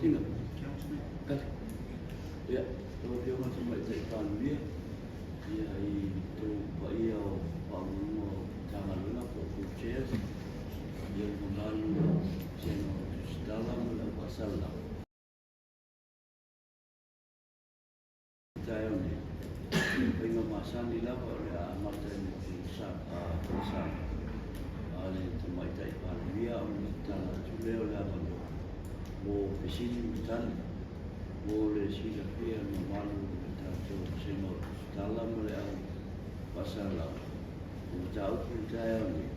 tinga. Kali. Ya, kalau dia macam macam ikan dia, dia itu ia bangun jangan lupa kucing, dia bangun channel dalam pasal lah. Saya ni, dengan masa ni lah oleh amat dan besar, besar. Ada tempat ikan dia, kita cuba lah bangun. Mau pesini betul. Boleh sila pia malu tato sino dalam leang pasal lah jauh pun saya ni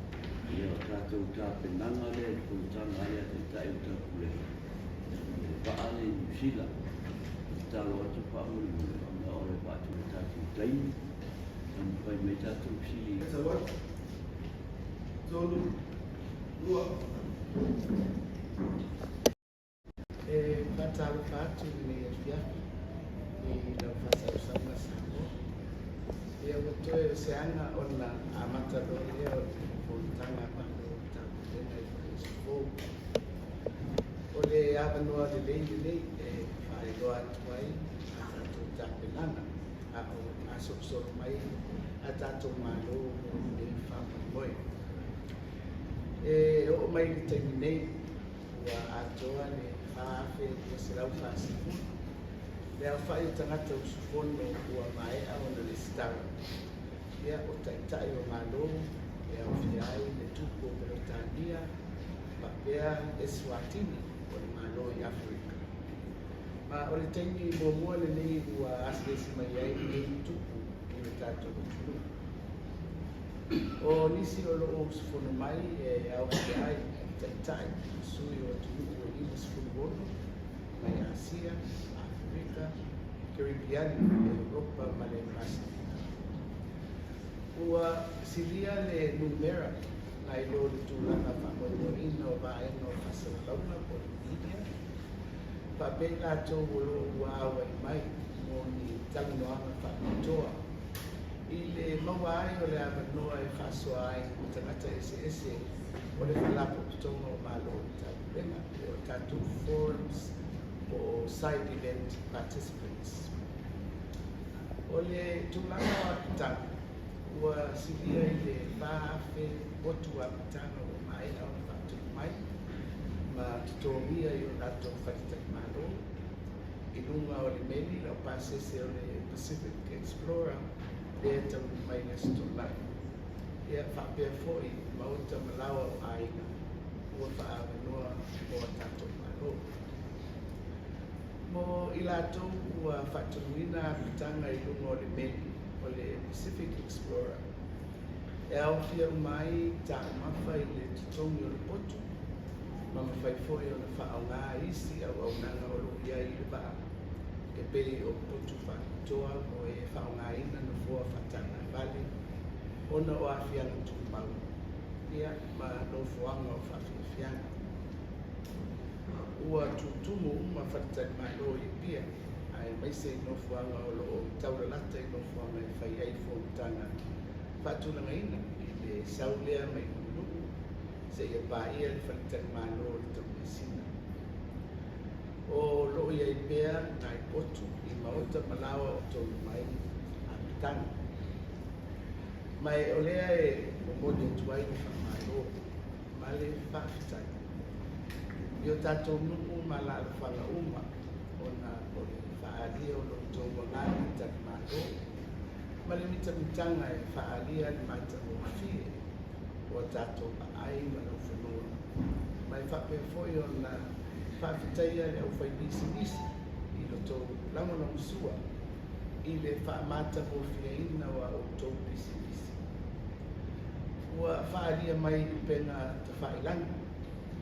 dia tato tapi nanga le pun jangan ayat kita itu boleh paling sila kalau cepat mulu anda oleh batu tato lain sampai meja tu sili Sahabat Zulu dua Fatal fato ni ya ni la fasa sama sama ya betul sana ona amata do ya tanga pa do tanga de so ole ya bano de lei ai do atwai atu tapelana a asok mai atato malo de fa boy o mai terminei wa atoa ni afe silau fasi le fa i tangata usufono ua mai au na listara ia o taitai o malo ia o fiai le tupo Britania papea Eswatini o le malo i Afrika ma o le taimi mua le nei ua aslesi mai ai le tupo i le tato o nisi o loo usufono mai au fiai taitai sui o tunu Football, mai Asia, Afrika, Caribbean, Europa, Malay Pacific. Ua silia le numera nai lo le tūlanga whamoina o vaena o Fasalalauna po India. Pabela tō wolo ua awa I mai mo ni tanganoanga whamatoa. I le maua ai o le amanoa e whasoa ai o tangata ese o le whalapo tonga o malo o tapulenga. Tattoo forums or side event participants. Ole tulanga wa kitanga wa silia ile bafe watu wa kitanga wa mai au watu mai ma tutomia yo nato fatita malo ilunga ole meli la pasese ole Pacific Explorer data mai na stolai ya fa pe foi mauta malawa aina ua whaavanoa o tato malo. Mo I lātou ua whatunuina pitanga I lunga o le meli o le Pacific Explorer. E au fia mai ta mawha I le tutongi o le potu. Ma mawhai foi o le whaonga isi au au nanga o lo ia I le paa. E peli o potu whatoa o e whaonga ina na fua whatanga vale. Ona o a fia na tupau. Ia ma no fuanga o whawhiawhianga. Ua tutumu uma whatatani malo I pia. Ai maise no fuanga o lo taulalata I no fuanga I whai ai fōtanga. Whatulanga ina I le saulea mai kuluku. Se ia pāia I whatatani malo I taumesina. O lo ia I pia nai potu I maota malawa o tolu mai a pitanga. Mai o lea e momode tuai I whamalo. Male whaafitai. Yo tato nuku mala whanga uma o na o le whaalia o lo tō wangani taki malo. Male mita mitanga e whaalia ni mata o fie o tato ai mana o whanua. Mai whape foi o na whaafitai ale au whai bisi I lo tō lamona usua I le whaamata o fie ina wa o tō bisi. Ua whaalia mai I pena ta whailanga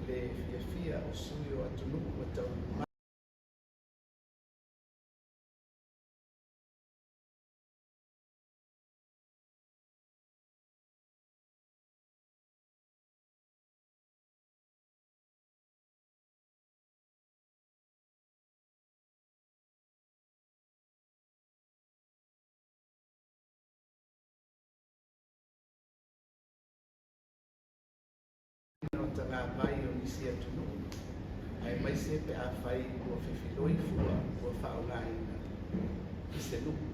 le fia o sui o atunuku o tau mai. O tanga mai o nisi atunuku. ai mai se pe a fai ua whiwhiloi fua ua whaongaina i se luku.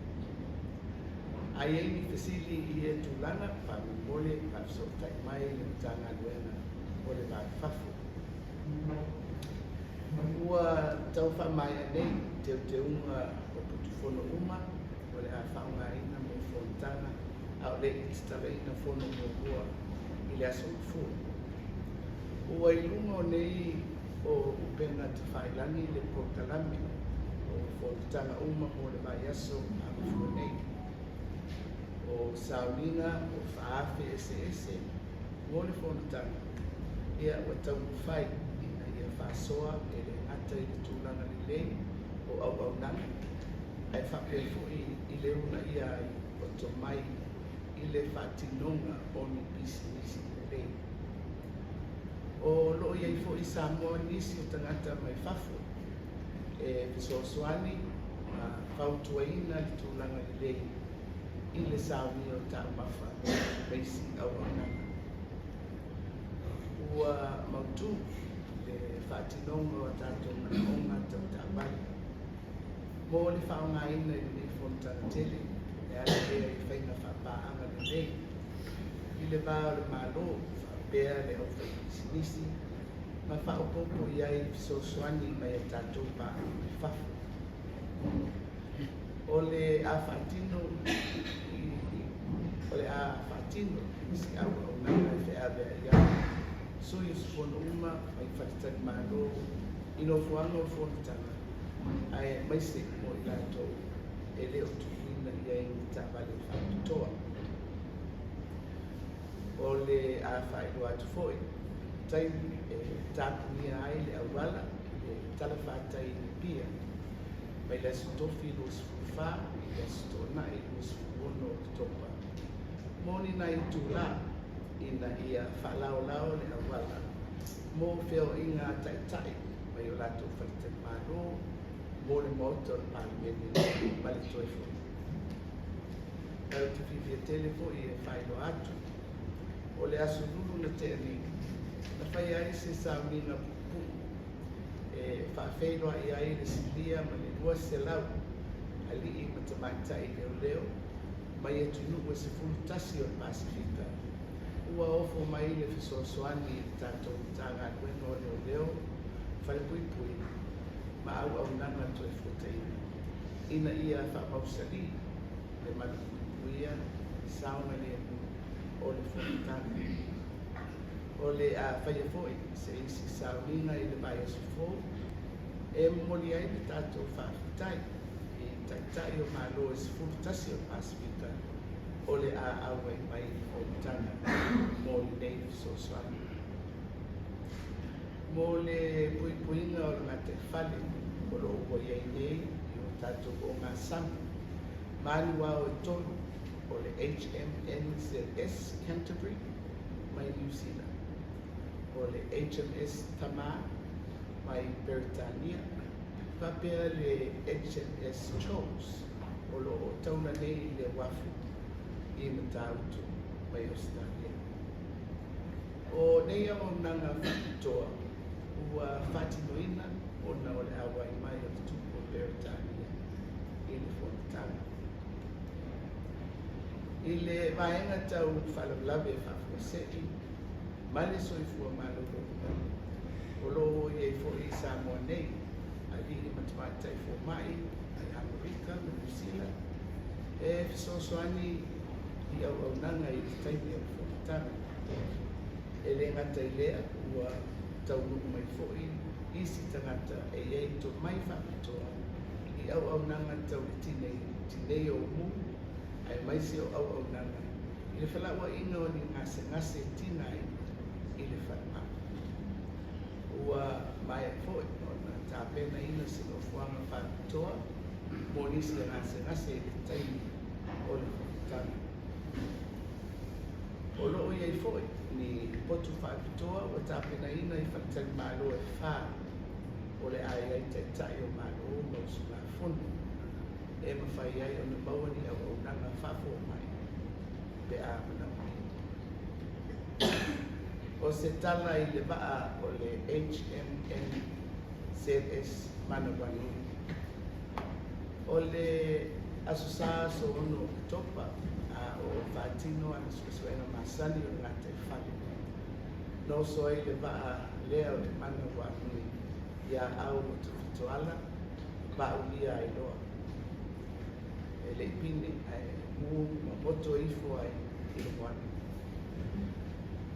Ai ei ni fesili i e tūlanga pa mole pa so tai mai le tanga luena o le vai whafu. Ua tau wha mai anei te unga o putu whono uma o le a whaongaina mo whontana au le itstaraina whono mo hua i le aso fu. Ua i lunga o nei o upenga te whailangi le portalami o whontana uma mo le vai aso a mawhua nei. O saunina o whaafe ese mo le whontana ia o tau whai ina ia whasoa e le ngata i le tūlanga ni lei o au nanga. Ai whapea fui i le una ia ai o to mai i le whatinonga o ni pisi nisi le lei. O loo iai fo i Samoa nisi o tangata mai whafu e pisosoani whautuaina li tūlanga ni lei i le sauni o tā mawha meisi au nanga. Ua mautu le whatinonga o tātou na onga tau tā bali. Mō le whaongaina i le whontana tele e ala ea i whainga whapaanga le lei. I le vāo le mālo whapea le au whaikisinisi ma whaopopo iai pisosoani mai a tātou pā whafu. O le a whatino o le a whatino si au au nanga e whea vea ia. Sui o supono uma mai whatitani mālo ino fuanga o whonitanga. Ai mai se mo i lato e leo tukuina ia i ta vale whatutoa. O le a whaero atu foi. Taimi e tāpunia ai le awala e tala whatai ni pia. Mai le sutofi lo sufufa i le sutona i lo sufuono o topa. Moni nai tūla ina ia whalao le awala. Mō whio inga tai mai o lato whalitai mālo mō le motor pāmeni mali toi fo. Tau te whiwhia telefo i e whaelo atu. O le aso lulu na tēni. Na whai ai se saunina pupu. E whawhaelo ai ai le silia ma le lua se lau. Ali i matamaitai leo. Mai e tunu ua se fulutasi o Pasifika. Ua ofo mai le fisosoani i tātou tanga adueno o leo. Whale pui ma au nanga to e futeina. Ina ia whamausari le malupuia sauna le o le fulutanga. O le a whaia foi se isi saunina i le mai o sifo. E moli ai le tātou whaafutai. Tai o malo e fulutasi o Pasifika o le a awe mai o tanga mo le nei fisosoani. Mo le puipuinga o le ngate whale o lo ua iei nei i o tātou o ngā sami. Mani wā o tonu o le HMNZS Canterbury mai New Zealand. O le HMS Tamar mai Britannia. Papea le HMS Charles o lo o tauna nei le wafu i matautu mai Australia. O nei o nanga whakitoa ua whatinoina o na o le awa i mai o le tupu o Britannia i le whonatanga. I le vaenga tau whalawlawe whafuasei male soifua malolo. O lo iei fo i Samoa nei ali i matamatai fo mai ai Amerika, New Zealand. E fisosoani i au nanga i taimi au whonatanga. E le ngata i lea ua taunungu mai foi isi tangata e iei to mai whakatoa i au nanga tau i tinei o mu ai maisi o au nanga. I le whalaua inga o ni ngase tinai i le whanau. Ua mai e foi tāpena ina se no fuanga whakatoa mo nisi a ngase i taimi o le whakatanga. O loo iei foi ni potu whakatoa o tāpena ina i whakatanga malo e whā o le ai tai o malo o mausunga whonu. E mawhai ai o na mawani au nanga whafo mai pe a mana mai. O se tala i le waa o le HMN CLS Manawanu. Ole asusa so ono topa o Fatino and Suena Masani o Nate Fali. No soy le va leo le Manawanu ya au tuala ba ulia iloa. Ele pini mu moto ifo ai ilwani.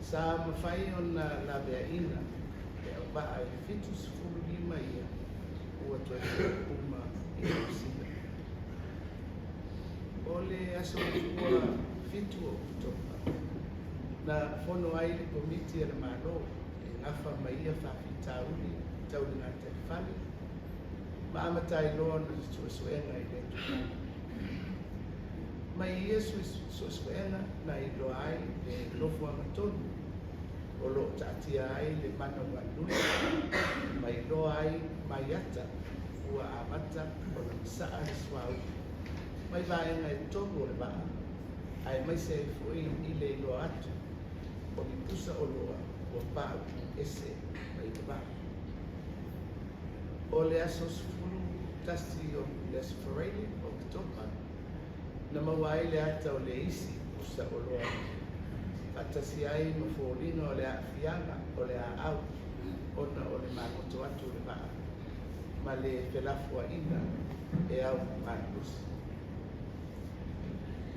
Sa mafai on la beaina e ba ai fitus fulu lima ia ua toi uma i usina. Ole aso ua fitu o topa. Na fono ai le komiti ala malo e ngafa maia whawhitauli tauli ngā te whani. Ma amatai loa na suenga i le tukana. Mai ia suenga na i loa ai le lofo amatonu. O lo tatia ai le mana wanui, mai loa ai mai ata, ua amata o na saa le swau. Mai vaenga e togo le baa, ai mai se fui i le loa atu, o ni pusa o loa, o pau ese mai le baa. O le asos fulu tasi o le sfarele o topa, na mawai le ata o le isi pusa o loa. Fatasi ai mafolina o le afianga o le au ona o le magoto atu le vaa ma le pelafua ina e au manus.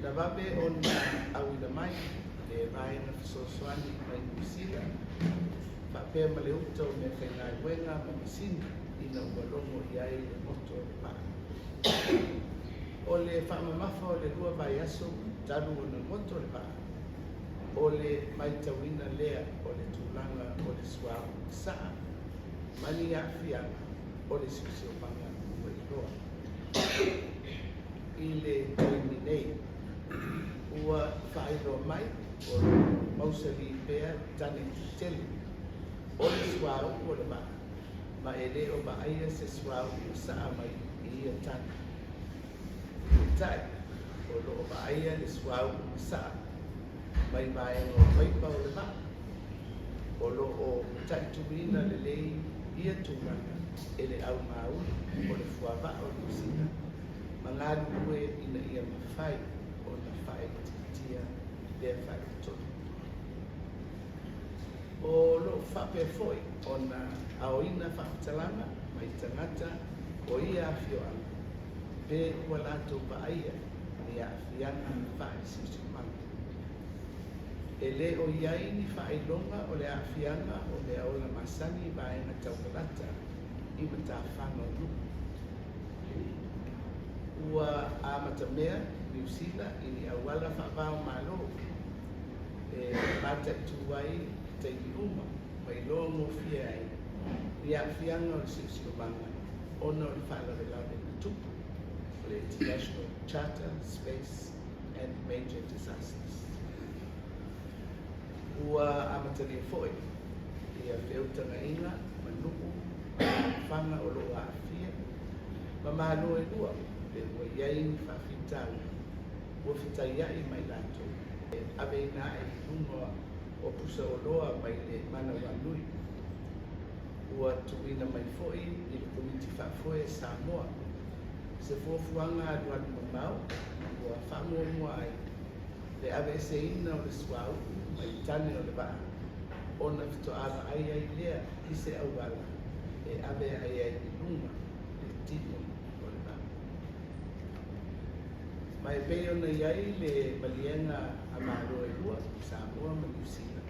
Na vape ona au ina mai le vaena fisosoani mai Nisila vapea ma le uta o me whaingai wenga ma masini ina ualomo i ai le moto o le vaa. O le whaamamafa o le rua vai aso talu o na moto o le vaa. O le maitawina lea o le tūlanga o le suau saa mani afianga o le siusiopanga o le roa. I le toini nei ua whaeroa mai o le mausali pea tane tele o le suau o le maa ma e le o maaia se suau saa mai i ia tane. Tai o lo o maaia le suau saa mai mai o waipa o le maa. O lo o taituina le lei ia tūmanga e le au maui o le fuava o le usina. Mangaru ue ina ia mawhai o na whae titia lea whae tonu. O lo whape foi o na aoina whakatalanga mai tangata o ia awhioanga. Pe ua lato paaia ni awhianga whae sisimanga. E le o iai ni whaelonga o le awhianga o le aola masani vaenga taukalata i matawhanga o luku. Ua amatamea Niusila i ni awala whaavao malo e mata i tuwai te iuma mai loa ngofia ai i awhianga o le siusiomanga ona o le whaalavelave na tupu o le International Charter, Space and Major Disasters. Ua amatane foi ia feutanga inga manuku whanga o loa awhia ma mahalo e lua le ua iai ni whawhitau ua whitai ai mai lato ave ina e nunga o pusa o loa mai le mana wanui ua tuina mai foi i le komiti whafoe Samoa se fuafuanga aduanu mamau ua whamuamua ai le ave se ina o le suau mai tane o le vaa ona fito ala ai ai lea i se auala e ave ai ai i lunga le tino o le vaa. Mai pei ona iai le malienga a maro e lua i Samoa ma Niusila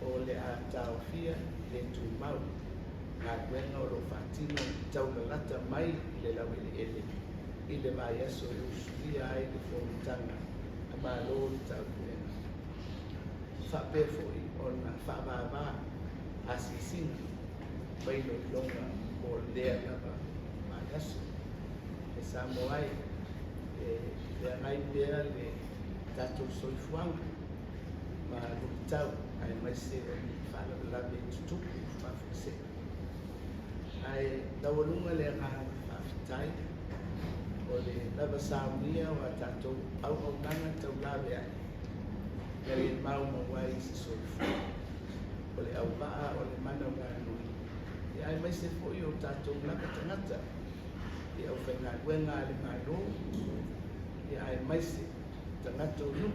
o le a taofia le tūmau ngā kuenga o lo whaatino taulalata mai i le lawele ele i le vai aso e usulia ai le whomitanga a maro i tau kuenga. Whape foi o na whaavava asisingi wailo i longa o lea lava mai aso. E Samoa ai le angai pea le tatou soifuanga ma lukitau ai mai se o ni whaalawelawe tutupu whawhise. Ai tawalunga le ngā whawhitai o le lava saunia o a tatou au nanga tau lawe ai. Kaya mau mawai si soifu o le au vaa o le mana wanui ai mai se fo i o tātou naka tangata i au whainga wenga le mai ro i ai mai se tangata o nu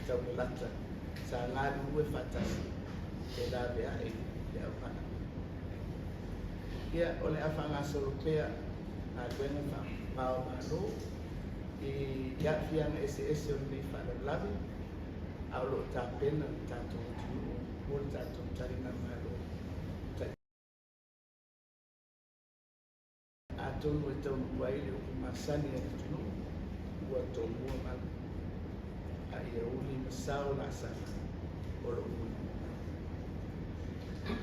tau ni lata sa ngāri ue whatasi e la bea e le au pana. Ia o le awhanga soropea a wenga wha mao maro i iatwhianga ese o ni whanalawi au lo tā pena tātou tunu o le tātou tarina maro. A tonu e tau nuai le o masani e tunu ua tō mua malu. A ia uli masao la sana o lo uli.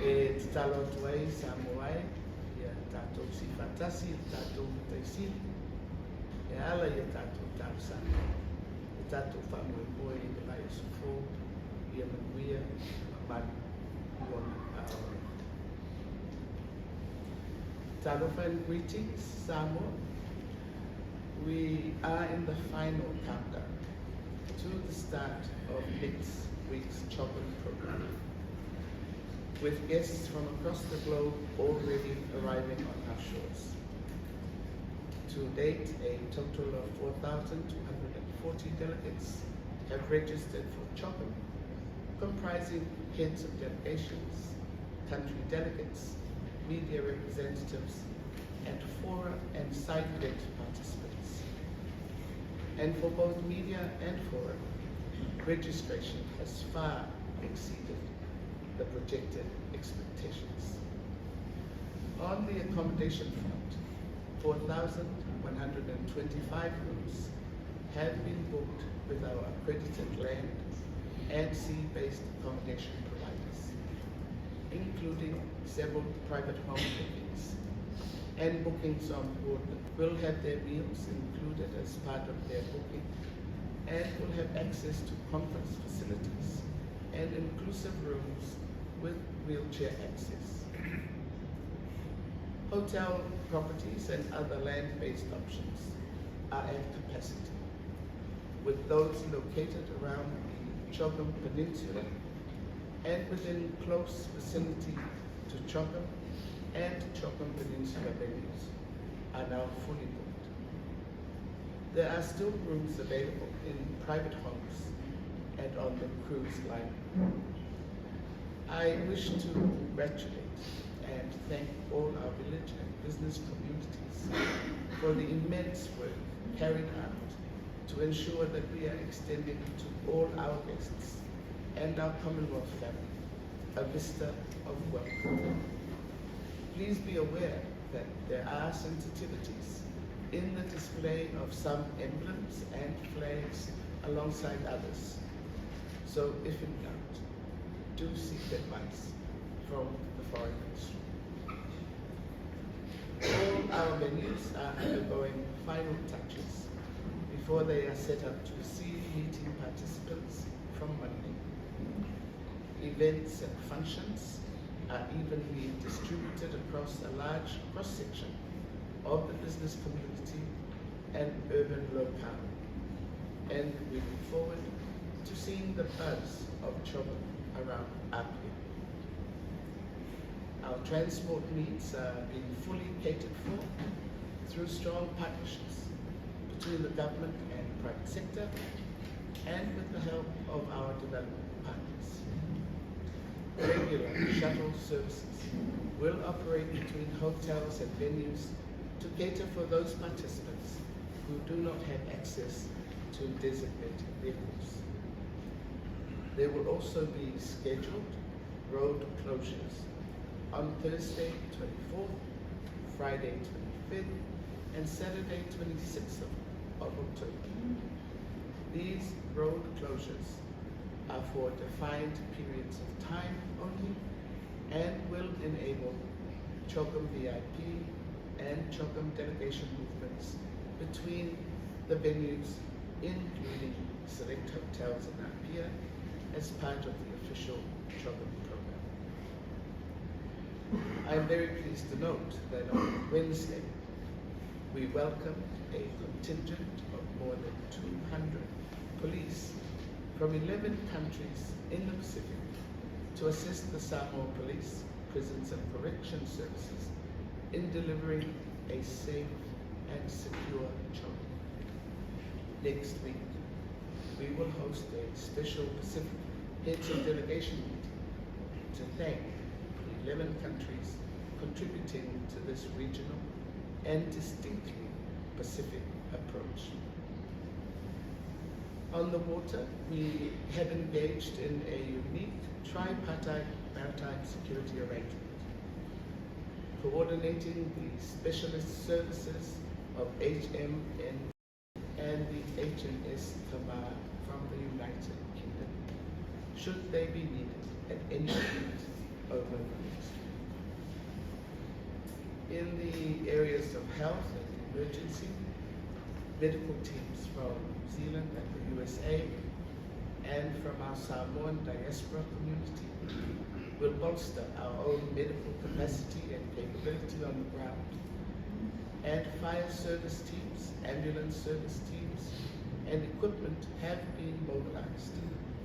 E te talo atu ai sa moai ia tātou si fatasi, tātou mataisili. E ala ia tātou tāu sana. E tātou whamoe moe i le mai o sufo, ia manuia, mamani, iona a aore. Talofa and greetings, Samoa. We are in the final countdown to the start of next week's Chopin program, with guests from across the globe already arriving on our shores. To date, a total of 4,240 delegates have registered for Chopin, comprising heads of delegations, country delegates, media representatives, and fora and side event participants. And for both media and fora, registration has far exceeded the projected expectations. On the accommodation front, 4,125 rooms have been booked with our accredited land and sea-based accommodation providers, including several private home bookings, and bookings on board will have their meals included as part of their booking and will have access to conference facilities and inclusive rooms with wheelchair access. Hotel properties and other land-based options are at capacity, with those located around the Chogam Peninsula and within close vicinity to Chogam and Chogam Peninsula venues are now fully booked. There are still rooms available in private homes and on the cruise line. I wish to congratulate and thank all our village and business communities for the immense work carried out to ensure that we are extending to all our guests and our Commonwealth family a vista of welcome. Please be aware that there are sensitivities in the display of some emblems and flags alongside others. So if in doubt, do seek advice from the Foreign Ministry. All our venues are undergoing final touches before they are set up to receive meeting participants from Monday. Events and functions are evenly distributed across a large cross-section of the business community and urban locale. And we look forward to seeing the buzz of Chogam around Apia. Our transport needs are being fully catered for through strong partnerships between the government and private sector and with the help of our development partners. Regular shuttle services will operate between hotels and venues to cater for those participants who do not have access to designated vehicles. There will also be scheduled road closures on Thursday 24th, Friday 25th, and Saturday 26th of October. These road closures are for defined periods of time only and will enable Chogam VIP and Chogam delegation movements between the venues, including select hotels in Apia, as part of the official Chogam program. I am very pleased to note that on Wednesday, we welcomed a contingent of more than 200 police from 11 countries in the Pacific to assist the Samoa Police Prisons and Correction Services in delivering a safe and secure job. Next week, we will host a special Pacific Heads of Delegation meeting to thank the 11 countries contributing to this regional and distinctly Pacific approach. On the water, we have engaged in a unique tripartite maritime security arrangement, coordinating the specialist services of HMN and the HMS Tamar from the United Kingdom, should they be needed at any point over the next week. In the areas of health and emergency, medical teams from New Zealand and the USA and from our Samoan diaspora community will bolster our own medical capacity and capability on the ground. And fire service teams, ambulance service teams, and equipment have been mobilized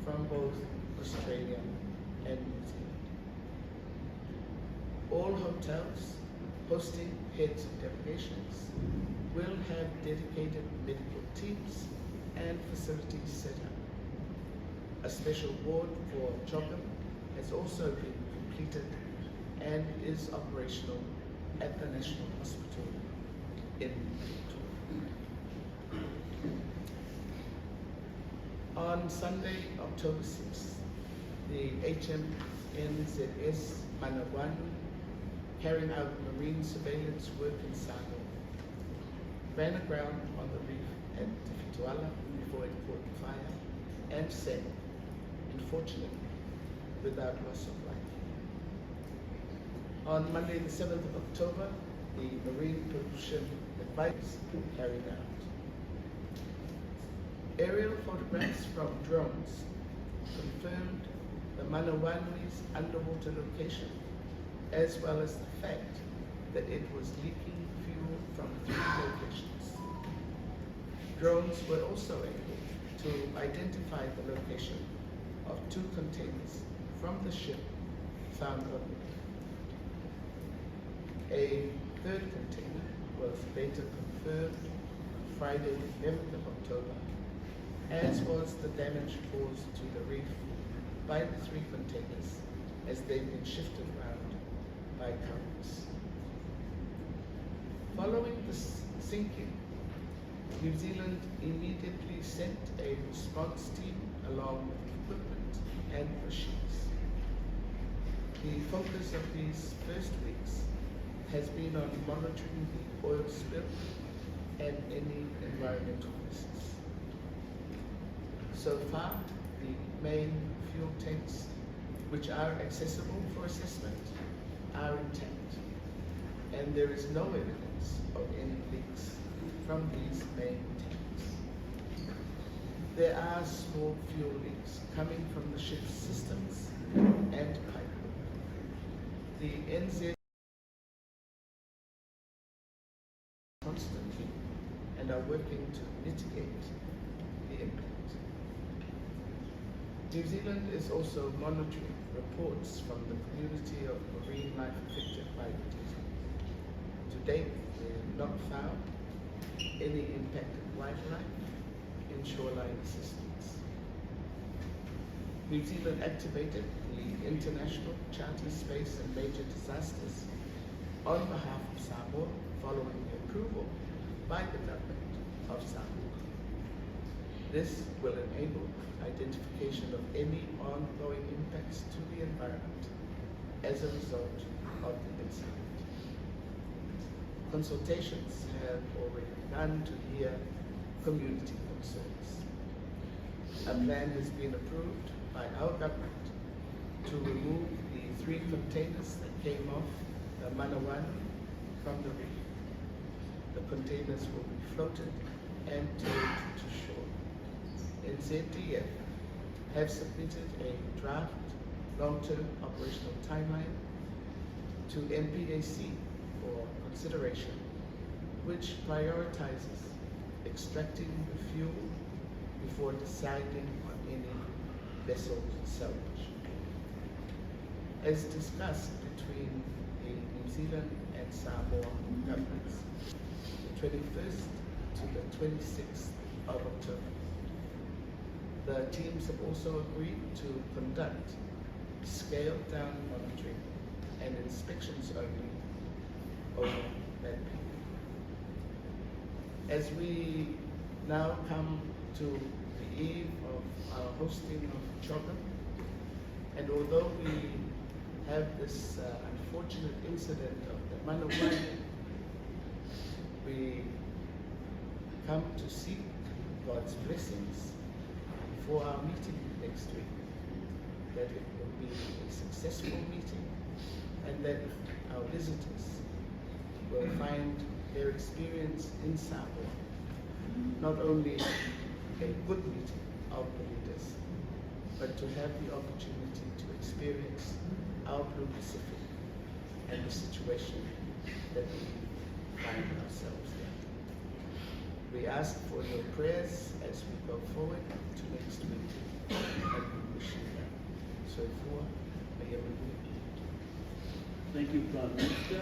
from both Australia and New Zealand. All hotels hosting heads of delegations will have dedicated medical teams and facilities set up. A special ward for Chocum has also been completed and is operational at the National Hospital in Victoria. On Sunday, October 6th, the HMNZS Manawanu, carrying out marine surveillance work in Samoa, ran aground on the reef at Te Fituala before it caught fire and sank, unfortunately, without loss of life. On Monday, the 7th of October, the Marine Pollution Advice carried out. Aerial photographs from drones confirmed the Manawanui's underwater location, as well as the fact that it was leaking fuel from 3 locations. Drones were also able to identify the location of 2 containers from the ship found on the reef. A 3rd container was later confirmed on Friday, the 11th of October, as was the damage caused to the reef by the 3 containers as they've been shifted around by currents. Following the sinking, New Zealand immediately sent a response team along with equipment and machines. The focus of these first weeks has been on monitoring the oil spill and any environmental risks. So far, the main fuel tanks, which are accessible for assessment, are intact, and there is no evidence of any leaks from these main tanks. There are small fuel leaks coming from the ship's systems and pipework. The NZ constantly and are working to mitigate the impact. New Zealand is also monitoring reports from the community of marine life affected by the diesel. To date, we have not found any impacted wildlife in shoreline assistance. New Zealand activated the International Charter Space and Major Disasters on behalf of Samoa following the approval by the government of Samoa. This will enable identification of any ongoing impacts to the environment as a result of the incident. Consultations have already begun to hear community concerns. A plan has been approved by our government to remove the 3 containers that came off the Manawanu from the reef. The containers will be floated and towed to shore. NZDF have submitted a draft long-term operational timeline to MPAC for consideration, which prioritizes extracting the fuel before deciding on any vessel salvage. As discussed between the New Zealand and Samoa governments, the 21st to the 26th of October. The teams have also agreed to conduct scaled down monitoring and inspections only over that period. As we now come to the eve of our hosting of Choga, and although we have this unfortunate incident of the Manawai, we come to seek God's blessings for our meeting next week, that it will be a successful meeting and that our visitors will find their experience in Samoa not only a good meeting of the leaders, but to have the opportunity to experience our Blue Pacific and the situation that we find ourselves in. We ask for your prayers as we go forward to next week, and we wish you that. So for Thank you, Prime Minister.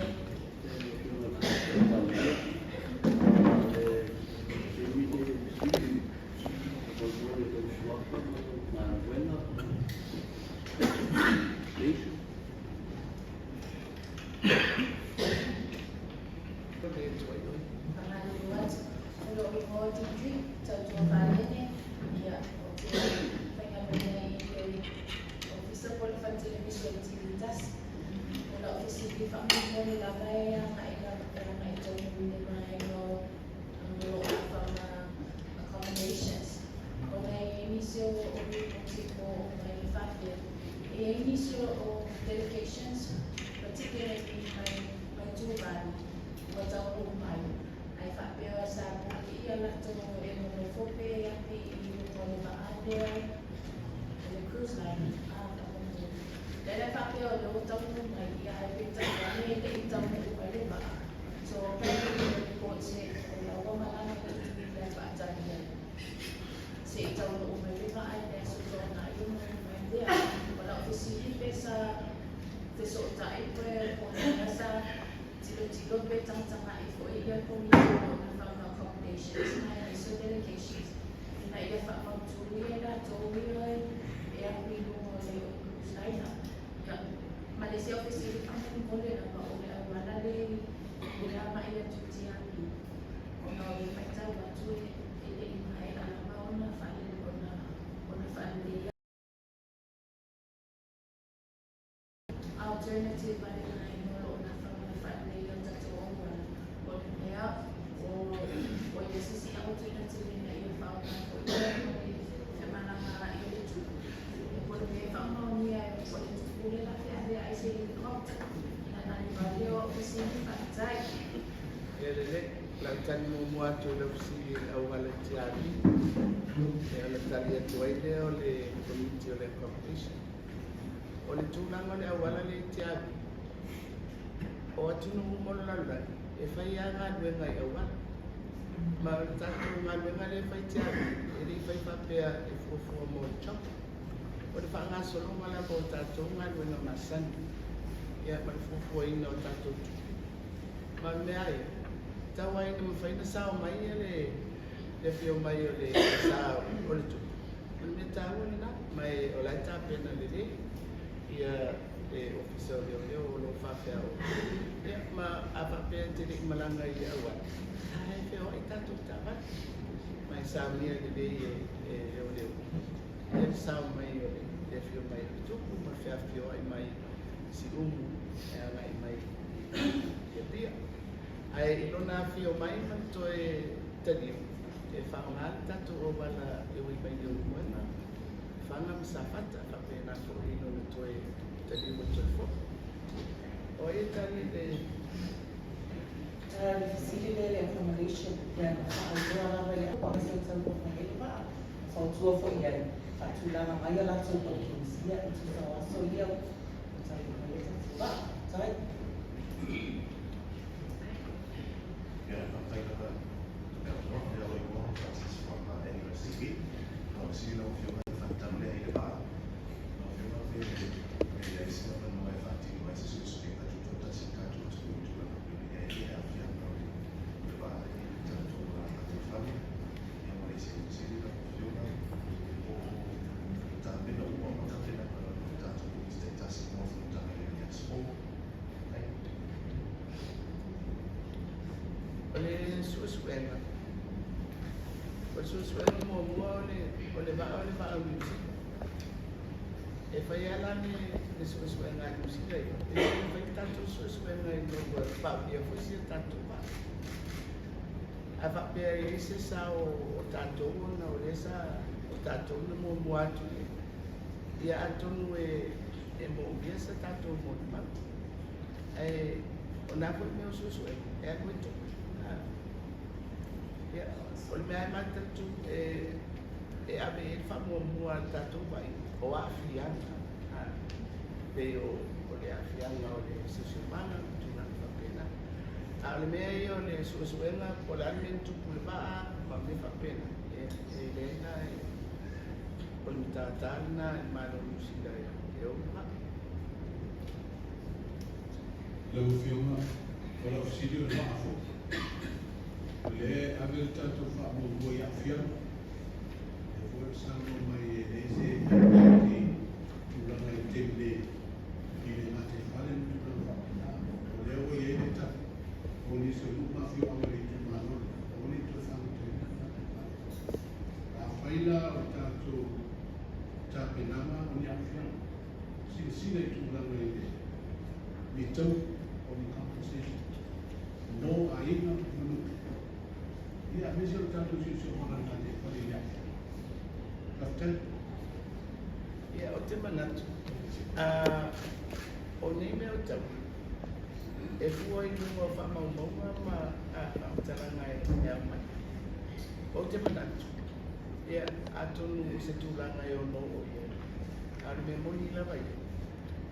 Delegations, particularly my two band, was our own band. I thought there was a lot of the cruise line. Then I thought there was a lot of so the report said, delegations. Malaysia officially kami boleh nak buat mana le dia mai dia cuci hati. Ono yang macam tu ini mai nak mau nak file ona file alternative bali na ino na file yang satu orang boleh dia o sisi alternative na iyo file na mana mara iyo tu boleh dia file ni ay boleh boleh lah dia ay say kop na nalibaliyo kasi patay. Ele lantan mo muato na si awala tiari. Ele talia tuaile ole community ole competition. Ole tulang ole awala le tiari. O tunu mo lala e fai anga dwe ngai awala. Ma tatu ngai ngai fai tiari. Ele fai papea e fofo mo chop. O de fanga solo mala po tatu ngai dwe no masan. Ya ma fofo ina tatu. Ma me ai tawai na mafaina sao mai ele le fio mai ole sao ole tu me tawo na mai ola ta pena le ia e officer yo lo fa feo ya ma apa pe te malanga ia wa ai feo ita tu tava mai sao ni le e ole e sao mai ole le fio mai tu ma feo ai mai si e mai dia ai ilona fio mai man toe tadi e whangal tatu o wala e wi mai o mwana whangam safata ka pena ko ino no toe tadi mo toe fo o e tari de facility accommodation yang ada banyak pasal tentang apa so tua fo ia tu la maya la tu ko kinsia tu so ia sai mai tu sai Si non fiume fantamle ai va, non fiume vede le lezioni non è fatti in questo senso di susuenga. O susuenga mo mua o le va a music. E fai alane le susuenga music ai. E fai tanto susuenga i no pa pia fosse tanto pa. A fa pia ese sa o tanto una o esa o tanto no mo mua tu. Ia atonu e mo biasa tanto mo ma. E ona ko me susuenga. E ko to. Ya, o me ai mata tu e ave e fa mo mua tanto vai. O afianga veo o le afianga o le sesumana tu na fa pena a le me yo le susuenga o le alimento pulva ma me fa pena e le na o le tatana e mano musida e o ma Lau fiona, wala o siri o maafo. Le ave tato fa mo boi afianga. E foi sango mai ese tulanga i temle i le mate fale tulanga whapena. O leo i e ta, o ni se lupa fio au le tu manon, o ni tu whangu te a whaila o tātou tāpenama o ni awhianga. Sina i tulanga i le mi tau o ni compensation. No a ina manu. Ia mesi o tātou si o hana ngā te whare i awhianga. Captain? ya o te manatu o nei mea o tau e fua i nunga o whamaumau ma a taranga e a mai o te manatu ia atonu se tūlanga e o no o ia aru me moni la vai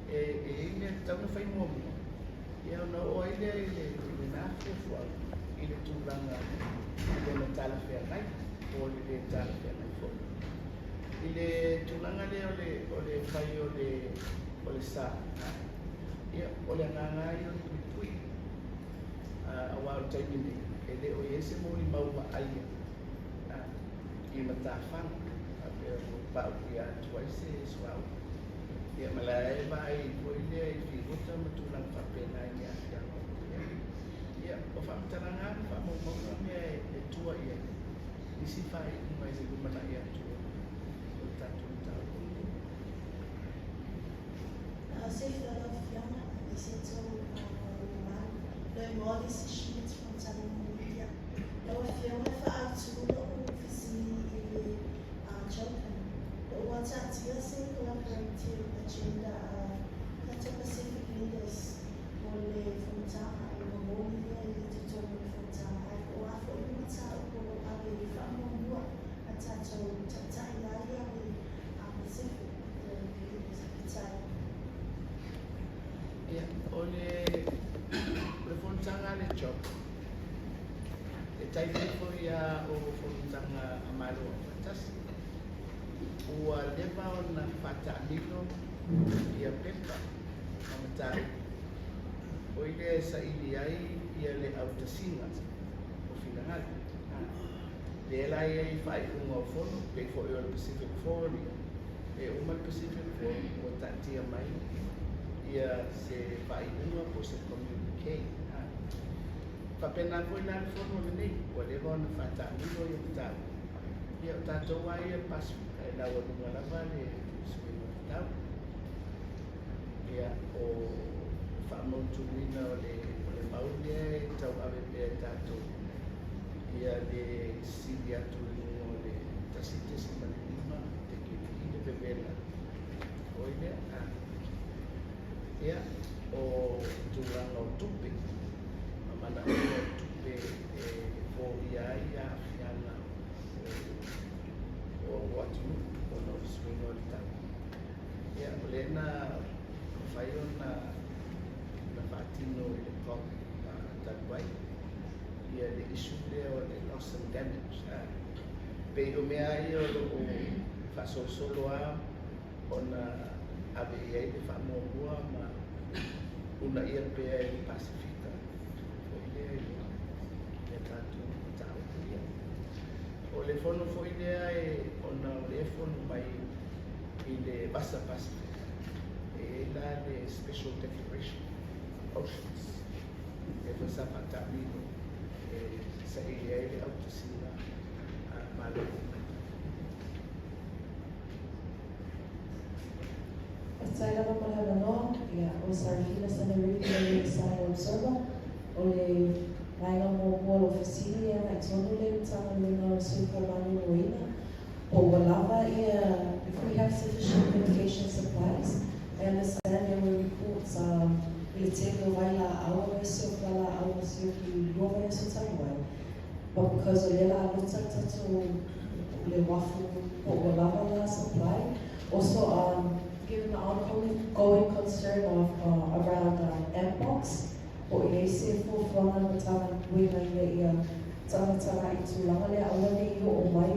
e ine tau na whai mua mua ia o na o aile i le nāwhia fua i le tūlanga i le na tala whea nai o le tala whea nai fua i le tūlanga le o le whai o le sā. Ia, o le nganga i o le pui pui. A wā o taimi nei, e le o iese mo i maua aia. I mata whanga, a pia o pāu ki a tuaise e suau. Ia, mala e vai i koi lea i whigota ma tūlanga whapena i a whianga. Ia, o whamtaranga, whamaumaunga mea e tua ia. Isi whai i mai se lumana i a tua. Safety of young essential learn all these sheets from social media. Now if you have to the office children, what's at USA collaborative agenda that Pacific leaders will from Taha and Mongolia to talk from Taha or after Mata or Abbey from Mongolia at Tato Tataya Pacific leaders at the time. Ia, o le whontanga le chop. E taifo ia o whontanga amaro fantastic. Ua lewa o na whatamilo ia pepa amatai. O ile sa ili ai ia le autasinga o whilangali. Le la ia I whai unga o whono, pe fo i o Pacific Forum. E uma Pacific Forum o tatia mai. Ia se vai uma por se communique. Whapena koe nā whono le nei, o le wana whatamilo i o tau. Ia o tātou ai e pasu, e lau anunga lava le suino o tau. Ia o whamautuina o le maulea e tau awe pēr tātou. Ia le siri atu o le tasite se manima, te ki le pepela. O ile ia o tūranga o tupe mana o tupe o ia ia whiana o watu o no swingo o tau ia o le na whai o na whatino i le kong takuai ia le isu lea o le loss and damage pe o mea ia o whasosolo a o na ave ia le whamorua ma una ia pea i Pasifika. O ilea i tātou tau ia. O le whono fo ilea o na o le whono mai i le Basa Pasifika. E la le Special Declaration Oceans. E whasapata mino. sa i le au te sila malo. Taila ka pala no, o Sarfina sa Narita sa Observer, o le Rainga mo mo oficina na exonule tanga na supermani moina. O walava if we have sufficient medication supplies, I understand there were reports ilitego waila awa so kala awa so ki lova so taiwan. But because of lela luta to le wafu o walava la supply, also given the ongoing concern of around Mpox, o iese for fwana matama wina ia tama I langa le awane I o mai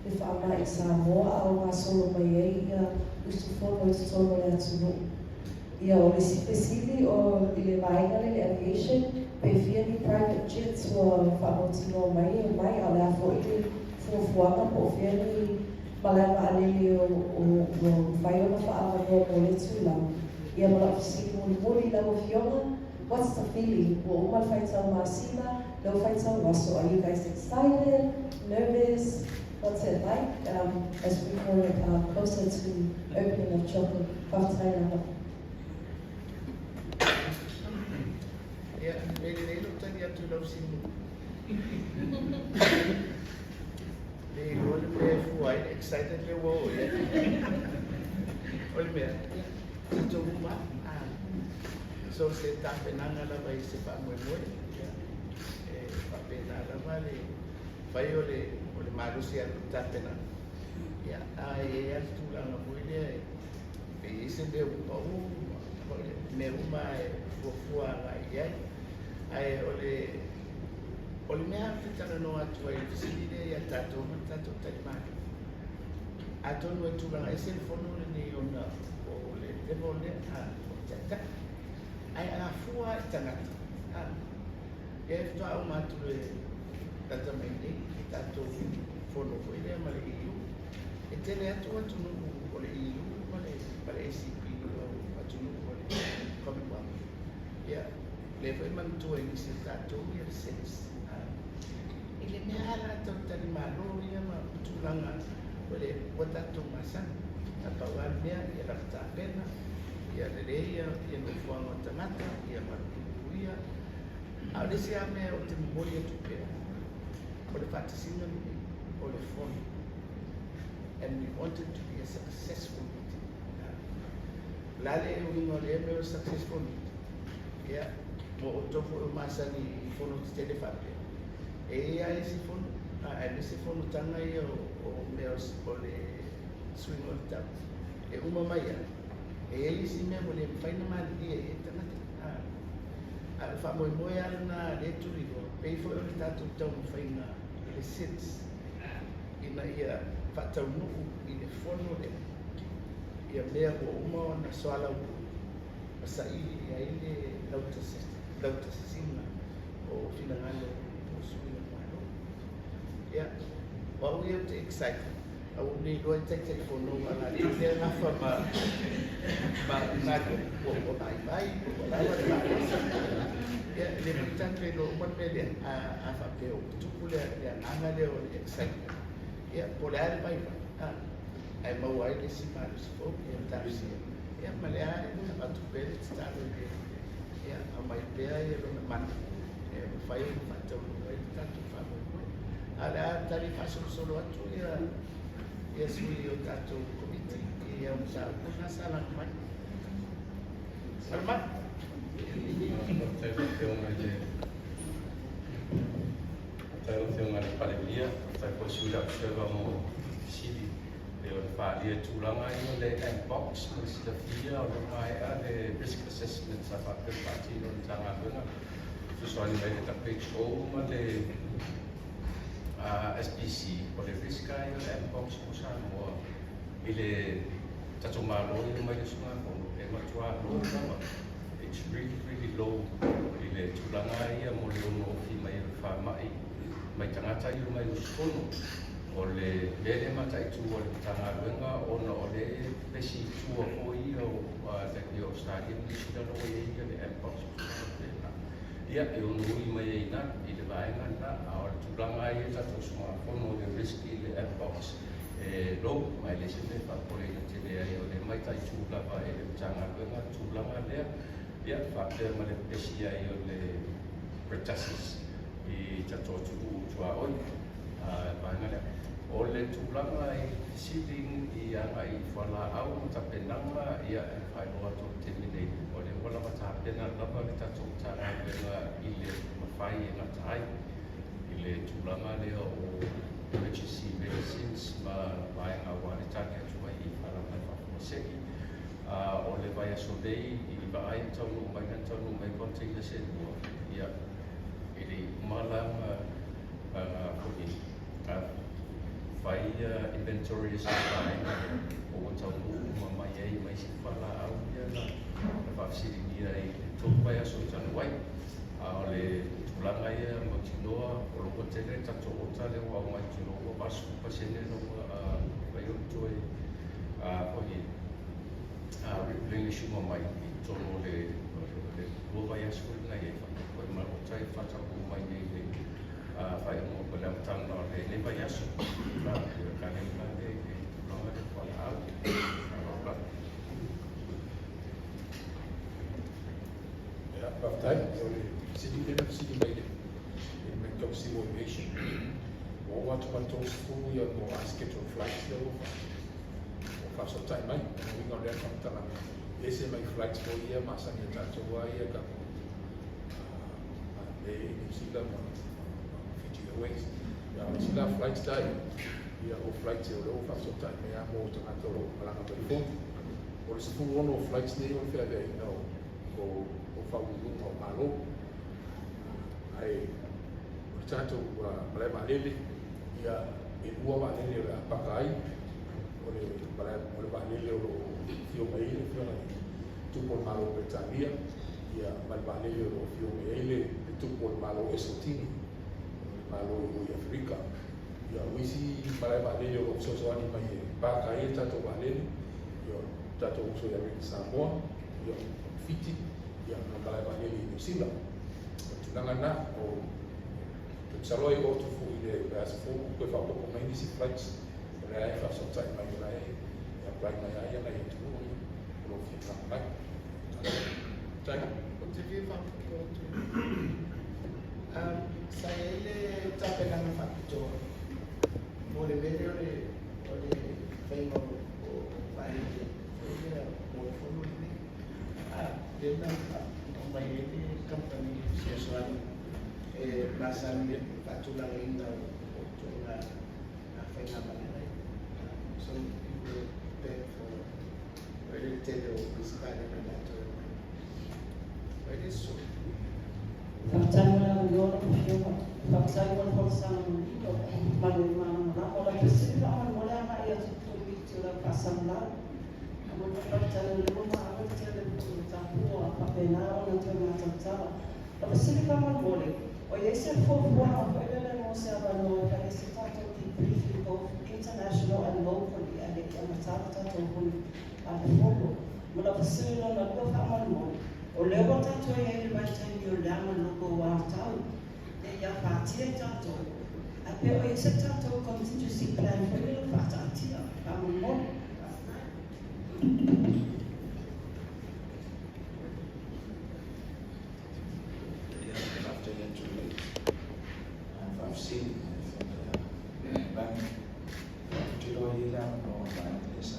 if I'm not Samoa au masolo mai ia ustufono ustono le atuno. Ia o le sipesili o ile vaina le aviation pe fia ni private jets o whamotino mai a le afo ile fuafuanga po fia ni malama alele o whaiona whaawa no le tula. Ia mala fisiki muli la o fiona. What's the feeling? Well, uma whaitau masina, no whaitau waso. Are you guys excited, nervous? What's it like as we call it closer to opening of chocolate whataina? Yeah, really look at the two of Simu. They all play quite excitedly. All me, Tituma. So se tapenanga la vai se pa mo mo. Papena la vale. Vai ole malusia tapena. Ya, ai as tu la mo ile. E ese de o me uma fofua ai ole mea fitara no atu ai fisile ya tato taima ato no tu la ese fono ni ona o le devole a tata ai a fua tangata e to au matu le tata meni tato fono ko ile male iu e tele atu no ole iu male esi pino atu no ole come qua ya le foi mantu e si tato ia sense ile me ala to tali malo ia ma tulanga ole watato masan apa wabia ia rakta pena ia leia ia no fuanga tamata ia ia ale se ame o te molia tu pe ole fatisina ole phone and we wanted to be a successful meeting lale uno le me successful meeting ia mo tofu masani fono tele fape e ai si fono si fono tanga ia o meos ole swing on tap e uma maia e si me mo le faina mal dia e tanga a fa mo ia na le tuligo pe fo o tatu tau faina ele sits ina ia fa tau no i le fono le ia mea o uma na soala o sa i ai le lauta sisina o finangalo o suina malo. Yeah, well we have to excite. I would need to take telephone no and I did there enough of not what I buy, what I want. Yeah, the military no 1 million afapeo to pull ya angale o excitement. Yeah, polar by ai mau ai desse malos fogo e tarsi. Yeah, malhar na tu pele está ya amai pea ia lona mana e fai o fatau ai tanto famo ala tali faso solo atu ia sui o tato komite ia o sa na sala mai salma Tayo nga palimia tayo sudah serba mo sili le falia tulanga ino le box mo sila fia o mai ale risk assessment sa fakir pati no tanga nga susuali mai ta page o ma le SPC o le risk ai le box mo sa mo ile tatumalo ino mai sunga ko e matua lo ma it's really low ile tulanga ia mo le no fi mai fa mai tangata i mai uskono o le lele matai tu o le tanga wenga ona o le pesi tu o i o te ki o stadium ni sida no e i le airport ia e onui mai e ina i le vaenga na a o le tūlanga i e tato smartphone o le risk i le airbox e lo mai le sene whakore i te lea i o le mai tai tūlanga e le tanga kuenga tūlanga lea ia whakea ma le pesia i o le pretasis i tato tua oi vaenga lea o le tūlanga i sitting i anga i whala au ma tapenanga ia e whailoa to terminate o le wala matapena lava le tato tanga kuenga i le mawhai e ngā tai i le tūlanga lea o emergency medicines ma vaenga wale tani atua i wharamai whakumaseki o le vai aso dei i vaai taunu mai na taunu mai konting le senua ia i le malanga koni whai inventory sa vaenga o taunu ma mai ei mai si whala au ia na whafsiri nia i tōku vai aso tanu wai o le tūlanga ia ma tinoa o loko tene tato o tale o au mai tino o basu pasene no vai o toi koni ringi shuma mai i tono le lua vai aso na ia koi ma o tai whataku mai nei le vai o ko le amtanga o le vai aso na kane kane e tūlanga le whala au Baftai, sidi kena sidi mai le mental simulation. O watu matos fu ya mo schedule flights le o fa so time mai. We go there from tala. Ese mai flights ko ia masa ni tato wa ia ka. New Zealand Fiji Airways. Ya sila flights dai. Ya o flights e o fa so time ya mo tato malanga telefon. O se fu ono flights ni o fa dai no. O whauunga o malo. Ai, o tātou malai malele, ia e ua malele o le apakai, o le malele o fio meile, fio ngai tupo o malo Britania, ia malai malele o fio meile, le tupo o malo Eswatini, o malo i Afrika. Ia wisi malai malele o sosoani mai e pakai e tātou malele, ia tātou uso ia reki Samoa, ia Fiti, yang nakalai banyak di New Zealand. Tunangan na o saloi o tu fu ile bahasa fu ko fa ko mai di flights. Ora ai fa so tai mai lai ya flight mai ai na itu lo fi fa mai. Tai o te viva ko tu saya ile tape na fakto mo le vede o le vengo o vai o fono ni dena mai ele company social basan patula ainda o toda a feina banana so people pay for really tell o principal na to it is so Fatangula yoro fioma, fatangula forsana mito, maluma na ola pesira mola ma ia tutu tira pasamba. Amo fatangula luma amo tele tapua papena ona tena tata. O sili kama mole. O yese fofua o ele mo se abano ka ese tato ki briefly both international and locally and the amatata to huli at the fogo. Mola pesira na ko kama mole. O leo tato e ele mai tani o lama loko wa tau e ya fatia tato a pe o ese tato contingency plan for ele fatia kama mo I've seen bank to do that or this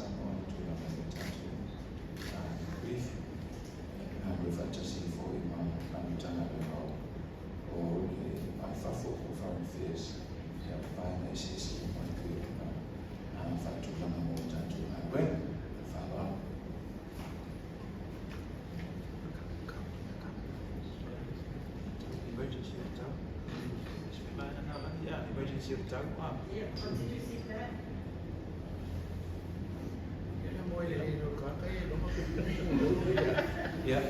brief fantasy for him and Tana or I thought for face finances and fact to learn more than to when father emergency hotel. Yeah, emergency hotel. Wow. yeah contingency plan Kaya mo ile ino ka kaya no yeah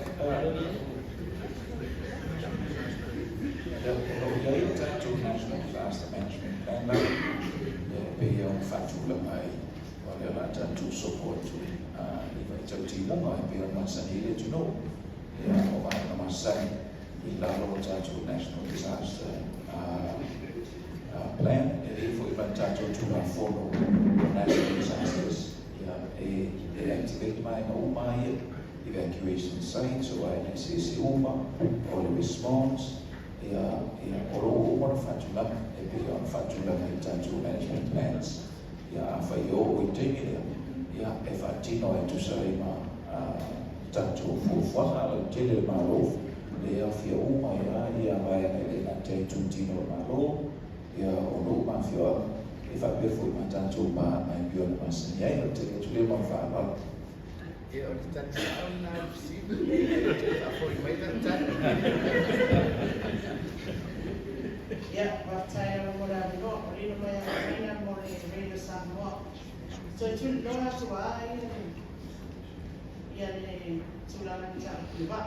to national disaster management plan be on fatula mai wale lata to support iva tauti mo mai be on masani to know ya o vai na masani I lalo o tātou National Disaster Plan, e rei fo I ma tātou tūna whono National Disasters, e activate mai na uma ia, evacuation sites, o ai nei sisi uma, o le response, oro uma na whatulanga, e pia ona whatulanga I tātou management plans, a whai o I teimile, e whatino e tusai ma tātou fuafuanga, ala tele maro, le awhia uma ia vai ane le na te tūtino maro, ono ma whia, e whapefo I ma tātou ma mai biona masani ai, o te tule ma whaapala. Ia o te tata au nā sivu, a fwoi mai tata. Ia, whatai au mo rā rino, o rino mai a reina mo le reina Samoa. So I tūn nōna tua ia ne tūlanga ki tāu kiwa.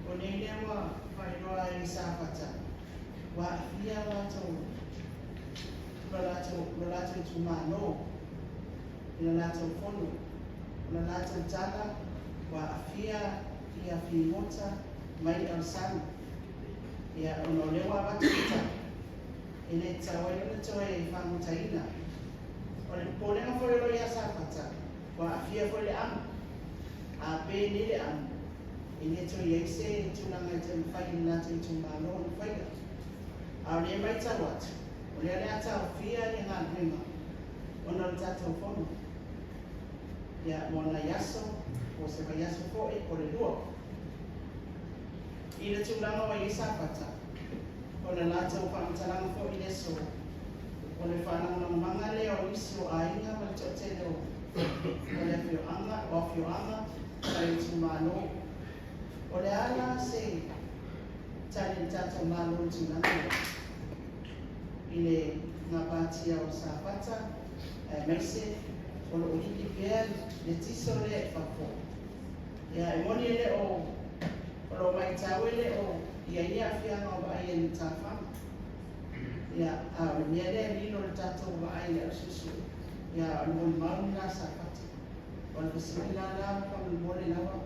O nei lea wa whai roa I sāwhata. Wa ia wātou, lo lātou tu māno, ina lātou whonu, ina lātou tala, wa awhia ia whimota mai au sanu. Ia ono lewa watuta, ina tawai na toa e whamutaina. O le pōlenga whaero ia sāwhata, wa awhia whole amu, a pē nere amu, ina toa I eise tūlanga I te mwhai I lātou tu māno I whaia. A le mai tau atu, o le alea tau whia I ngā ringa, o na tātou whono. Ia mona yaso, o se ka yaso ko e kore lua. I le tūlanga wa I sāwhata, o le lātou whamatalanga ko I leso, o le whananga manga leo isi o ainga ma le tote leo, o le whioanga, o whioanga, kai tu mano. O le ala se tani tātou malo tūlanga. I le ngā pātia o sāwhata, meise, o le oliki pēr, le tiso le whako. Ia e moni ele o lo mai tāwe le o ia whianga o ai e ni tāwhanga. Ia a nia le lino le tātou wa ai le susu. Ia o le mauni nā sāwhata. O le pasimi nā rāwa pa mo mole nawa.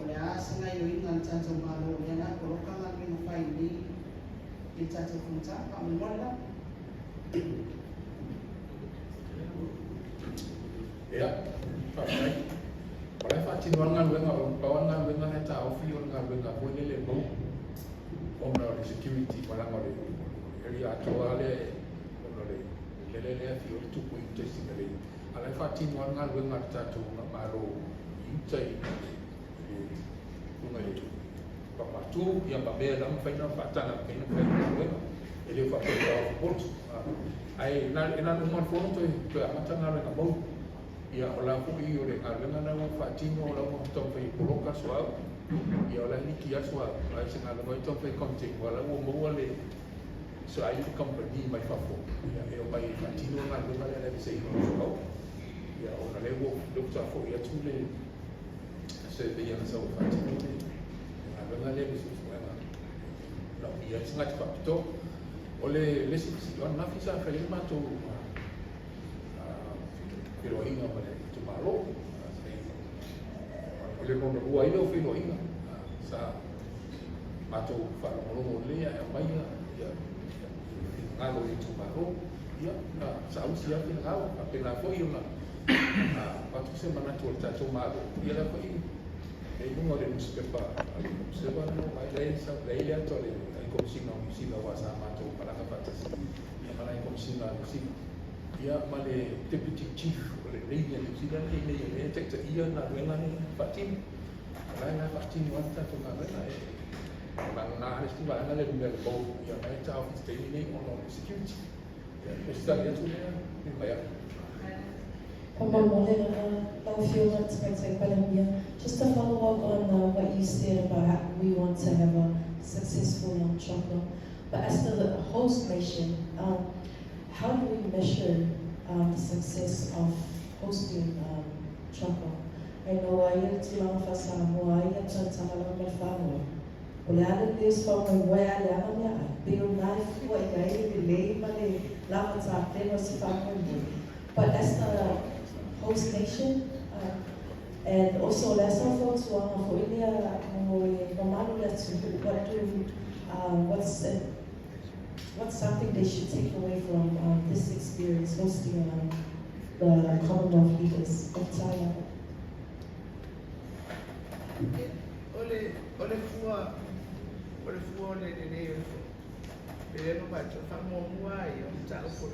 O le āsanga I o inga le tātou malo. Ia nā korokanga minga whai ni I tātou kumta pa mo mole nawa. Ia, whai. Parai whātino ngā wenga o paua ngā wenga he tā awhi o ngā wenga hoi le mou. O mna o le security maranga o le eri atoa le le fi o le tupu I testing le. Alai whātino ngā wenga le tātou ngā maro I utai unga le tu. Papatu, ia pamea lang whaina whātanga kaina whaina wenga. Ele whapeta o whapotu. Ai, nā numan whono toi amata ngā wenga mou. Ia o la hui o le ngāwenga na wa whaatino o la wa tōwhai poroka soa. Ia o la niki aswa, ai se ngāwenga I tōwhai contact wa la ua maua le so ai le company mai whafo. Ia e o mai whaatino ngāwenga le nai sei hono soa. Ia o na le ua dokta fo ia tu le se pe ia sa o whaatino le ngāwenga le misu soa. Na ia ngati whapito o le lesi o na fisa whai le mato pero inga ma le tumaro o le mono ua ilo filo inga sa mato whalongolongo lea e maia ngalo I tumaro ia sa ausi ake na kawa a pena fo i una mato se manato o le tato maro ia la fo i e nunga le newspaper se wano mai le ato le komsina o musina wa sa mato palaka patasi ia mana I komsina o musina ia ma le deputy chief o le reina New Zealand e nei e tekta ia na wenga ni patim ala na patim wanta to na wenga e ma na aresti wa na le numero bo ia mai ta office te nei on security e sta ia tu ne mai Just to follow up on what you said about how we want to have a successful Choco, but as the host nation, how do we measure the success of hosting Choco? I know I had to learn for Samoa, I had to learn my family. Well, I had this from where I am, I build life, what I relate, money, but as the host nation, And also, let's not fall to for India, what's something they should take away from this experience hosting the Commonwealth leaders of Thailand? Ole fua ole le no bacho fa mo mua e o ta o fo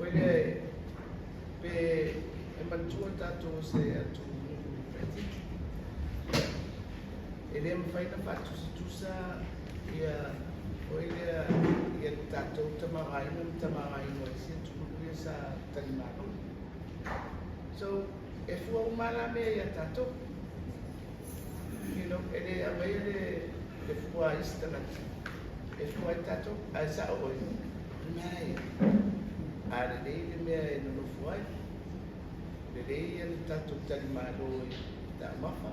ole pe e matua tato se atu ele me fai na fatu tusa ia ole ia tato tamarai no se tu sa talimano. So if you are me ya tato, you know, ele avere le fua istanat. If you are tato, asa o mai. Are de me no fua. Le de ya tato talimano da mafa.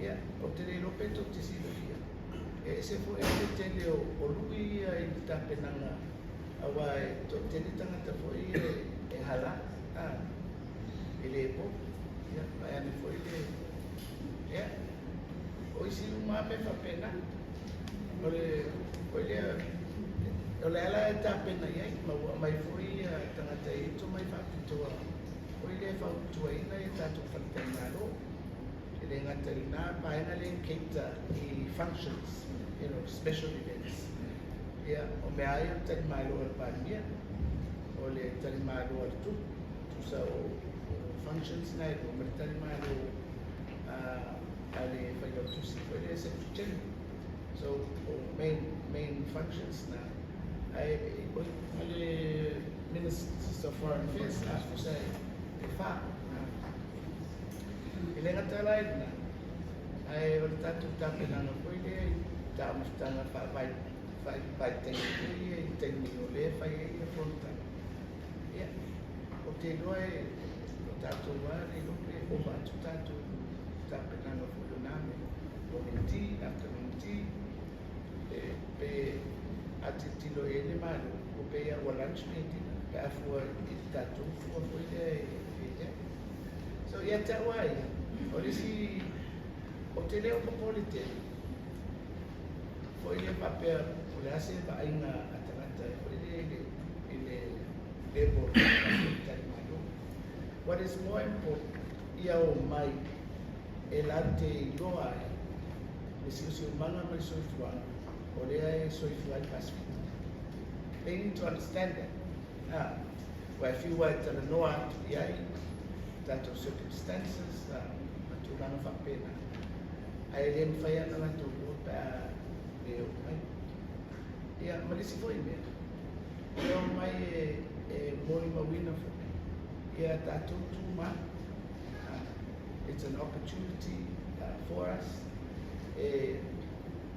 Ya, o te lo peto te si lo dia. E se fu e te le o lui ai ta penanga. Awai to te tanga ta foi e hala. Ele po ya vai me foi ele ya hoje se uma me fa pena ole ela está pena ya mai foi tanga tai to mai fa to ele fa to ina está to fa pena lo ele ngata na vai na len keita e functions, you know, special events ya o me ai tan malo pa mia ole tan malo tu sa functions na ito, mertal malo ali pag-tusi ko ile sa kitchen. So main functions na ay ali Ministers of Foreign Affairs na ako sa ifa ile nga talay na ay wala tato na po ile tamos na pa technical le fa ile frontal yeah o te doy tato wale lope o batu tato tapena no fulo name o minti after minti pe atitilo ele malo o pe ya lunch meeting pe afua tato fua foi so ya tawai o disi o tele o polite foi ele papel o le hace ba ina atalanta foi ele lebo. What is more important, ia o mai e lante loa e si o manga mai soifua o lea e soifua i Pacific. They need to understand that. Where if you were to the noa ia that of circumstances matulanga whapena ai len whaia na tu pa e o mai. Ia malisi foi mea. E o mai e mori mawina fo. Yeah, it's an opportunity for us.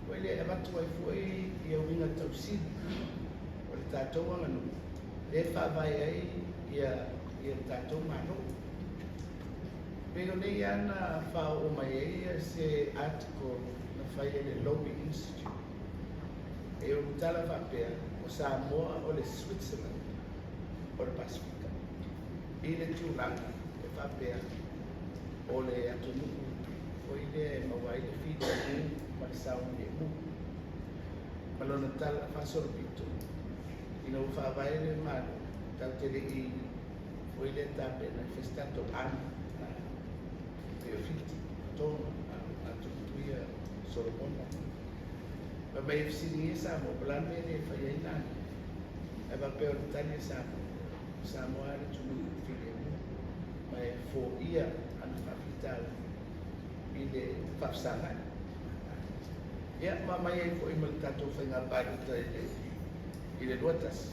Well, I want to avoid your winner to see what tattoo on the Favai, tattoo mano. Pero Leana Fao Maya say article na fire the Lobby Institute. Eu tala vapea o Samoa o le Switzerland o le Pacific. Ile tulanga e whapea o le atunuku o ile mawai le whita mu ma le sao le mu malona tala whasoro pito ina u whawai le mano tau te rei o ile tape na festato ana e o whiti tono atunukuia Solomona ma mai fsini e samo blame le whaiainani e wapea o tani e samo Samoa le tunu mai fo ia ana capital ile papsanga ya mama ia fo i tato fenga baru ta ile lotas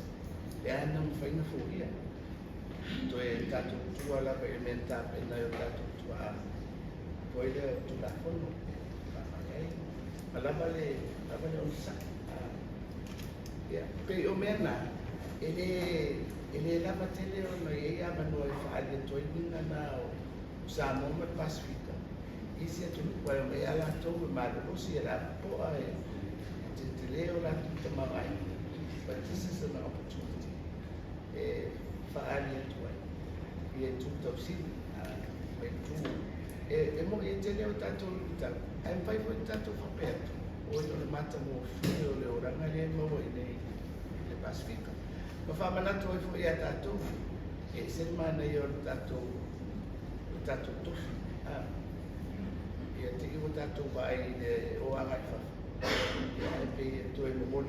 ya ana fenga fo ia to e tato tua la pe menta pe na yo tato tua po ile tu la fono alabale on sa ya pe o mena ele la matele no ia mano e fale to inga na sa mo me Pacifica isi tu kwa me ala to me malo si era po ai te leo la tu mai but this is an opportunity fa'ali to ia tu tau sini e tu e mo e tene o tatou ta ai pai foi tatou fapeto o le mata mo fio le oranga le mo i le Pasifika ma fa manato e foi a tatou e se mana i o tatou tu ia te i o tatou vai o anga fa e pe tu e mo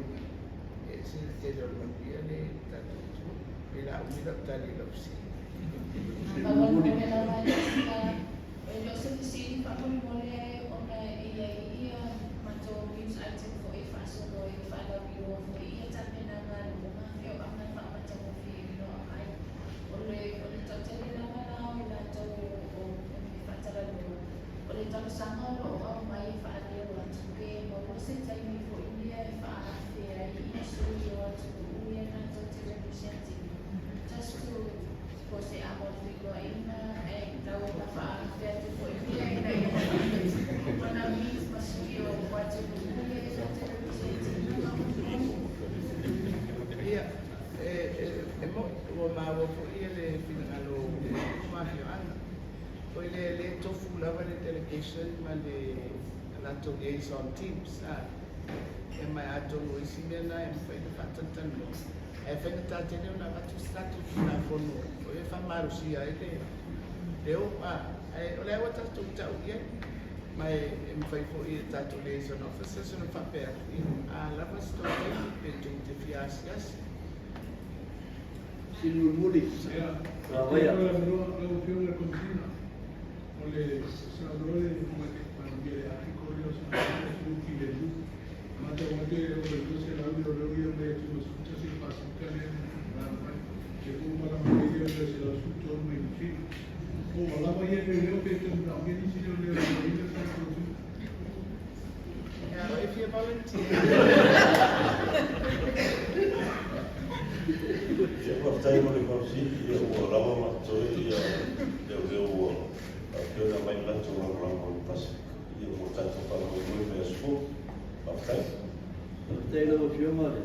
e se te le o ia le tatou tu e la unida tali la usi Kalau boleh nama Joseph di sini Pak boleh ona ia macam news item for a fast or a follow you for ia tapi nama rumah yo akan tak macam movie no ai oleh tak nama lah ila tu pacaran dulu oleh tak sama lo mai fa dia waktu ke mau senjai ni for India fa dia isu yo tu ia nak television just to Jose amor digo ainda então na fase de foi bem daí uma misma subiu quase o mau foi ele finalo mafia ana foi ele tofu lava de delegation mas de la liaison teams e mai ato no isimena e foi de fatantano e fenata tene una batustatu na fono o e famaru sia ele eu o le wata tu tau ye mai e fai fo e tatu liaison officer sono fa per a la pasto e tu te fiascas Silur Mudi. Vaya. Luego fui a una cocina. Ole senadores de que aquí corrió un kilo. Mata guante o el se la vio reunido de los escuchas y pasan que como la mayoría de los asuntos me dicen como la mayoría veo que también hicieron de la mayoría de los yeah if you volunteer Portai mo le corsi e o lava matto e o che la mai lato la lava pas e o tanto para o meu espo portai Telo fiumare,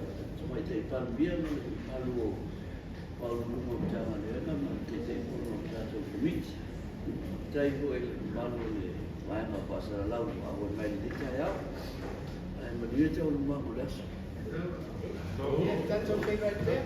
mai te pan bien alu palu no tama le na te te no tato kumit. Tai ko el palu le mai ma pasara lau a o mai de tai au. Ai ma dia te o ma mulas. that's okay right there